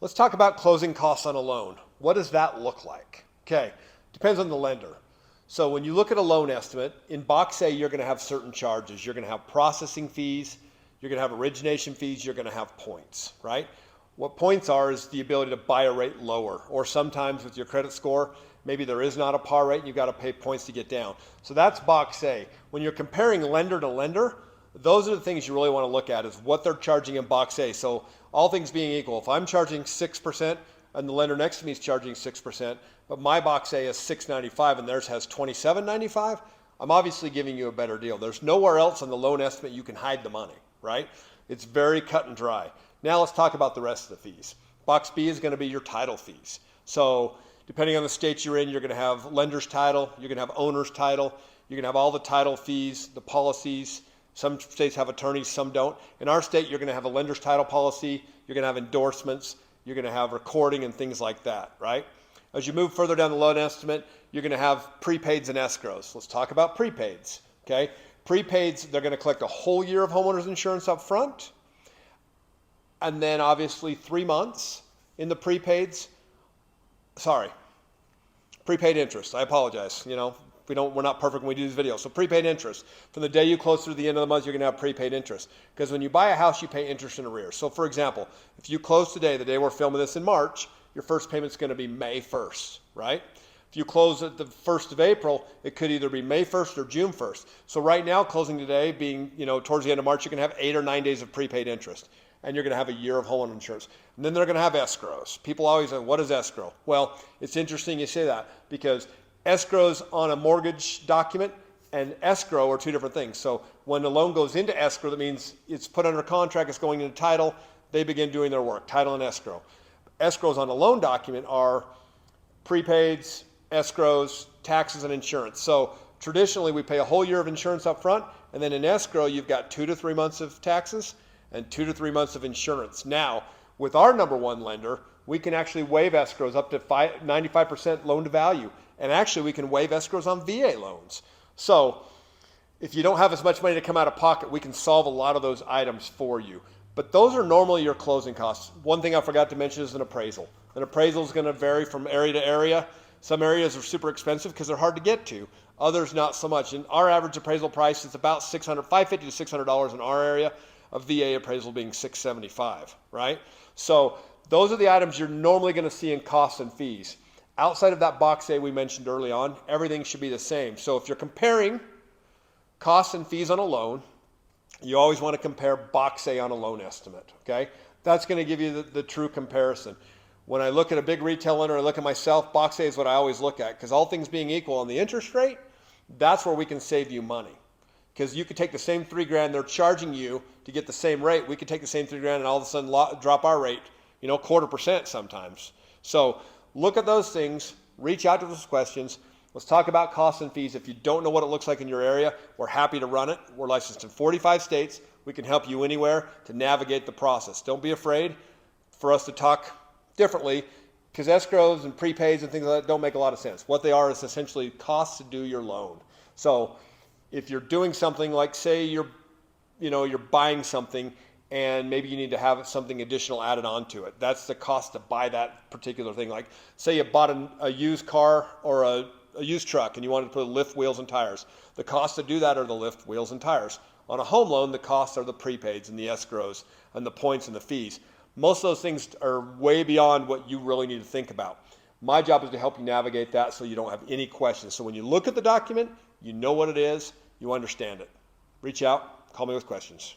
Let's talk about closing costs on a loan. What does that look like? Okay, depends on the lender. So when you look at a loan estimate, in box A, you're going to have certain charges. You're going to have processing fees, you're going to have origination fees, you're going to have points, right? What points are is the ability to buy a rate lower, or sometimes with your credit score, maybe there is not a par rate and you've got to pay points to get down. So that's box A. When you're comparing lender to lender, those are the things you really want to look at, is what they're charging in box A. So all things being equal, if I'm charging 6% and the lender next to me is charging 6%, but my box A is $695 and theirs has $27.95, I'm obviously giving you a better deal. There's nowhere else on the loan estimate you can hide the money, right? It's very cut and dry. Now let's talk about the rest of the fees. Box B is going to be your title fees. So depending on the state you're in, you're going to have lender's title, you're going to have owner's title, you're going to have all the title fees, the policies. Some states have attorneys, some don't. In our state, you're going to have a lender's title policy, you're going to have endorsements, you're going to have recording and things like that, right? As you move further down the loan estimate, you're going to have prepaids and escrows. Let's talk about prepaids, okay? Prepaids, they're going to collect a whole year of homeowners insurance up front, and then obviously 3 months in the prepaids. Prepaid interest. I apologize. You know, we're not perfect when we do these videos. So prepaid interest. From the day you close through the end of the month, you're going to have prepaid interest. Because when you buy a house, you pay interest in arrears. So for example, if you close today, the day we're filming this in March, your first payment's going to be May 1st, right? If you close at the 1st of April, it could either be May 1st or June 1st. So right now, closing today, being, you know, towards the end of March, you're going to have 8 or 9 days of prepaid interest. And you're going to have a year of homeowner insurance. And then they're going to have escrows. People always say, what is escrow? Well, it's interesting you say that, because escrows on a mortgage document and escrow are two different things. So when the loan goes into escrow, that means it's put under contract, it's going into title, they begin doing their work, title and escrow. Escrows on a loan document are prepaids, escrows, taxes, and insurance. So traditionally, we pay a whole year of insurance up front, and then in escrow, you've got 2 to 3 months of taxes and 2 to 3 months of insurance. Now, with our number one lender, we can actually waive escrows up to 95% loan to value. And actually, we can waive escrows on VA loans. So if you don't have as much money to come out of pocket, we can solve a lot of those items for you. But those are normally your closing costs. One thing I forgot to mention is an appraisal. An appraisal is going to vary from area to area. Some areas are super expensive because they're hard to get to. Others not so much. And our average appraisal price is about $550 to $600 in our area. A VA appraisal being $675, right? So those are the items you're normally going to see in costs and fees. Outside of that box A we mentioned early on, everything should be the same. So if you're comparing costs and fees on a loan, you always want to compare box A on a loan estimate, okay? That's going to give you the true comparison. When I look at a big retail lender, I look at myself, box A is what I always look at, because all things being equal on the interest rate, that's where we can save you money. Because you could take the same $3,000 they're charging you to get the same rate. We could take the same $3,000 and all of a sudden drop our rate, 0.25% sometimes. So look at those things, reach out to those questions. Let's talk about costs and fees. If you don't know what it looks like in your area, we're happy to run it. We're licensed in 45 states. We can help you anywhere to navigate the process. Don't be afraid for us to talk differently, because escrows and prepaids and things like that don't make a lot of sense. What they are is essentially costs to do your loan. So if you're doing something like, say you're buying something and maybe you need to have something additional added onto it, that's the cost to buy that particular thing. Like say you bought a used car or a used truck and you wanted to put lift wheels and tires. The cost to do that are the lift wheels and tires. On a home loan, the costs are the prepaids and the escrows and the points and the fees. Most of those things are way beyond what you really need to think about. My job is to help you navigate that so you don't have any questions. So when you look at the document, you know what it is, you understand it. Reach out, call me with questions.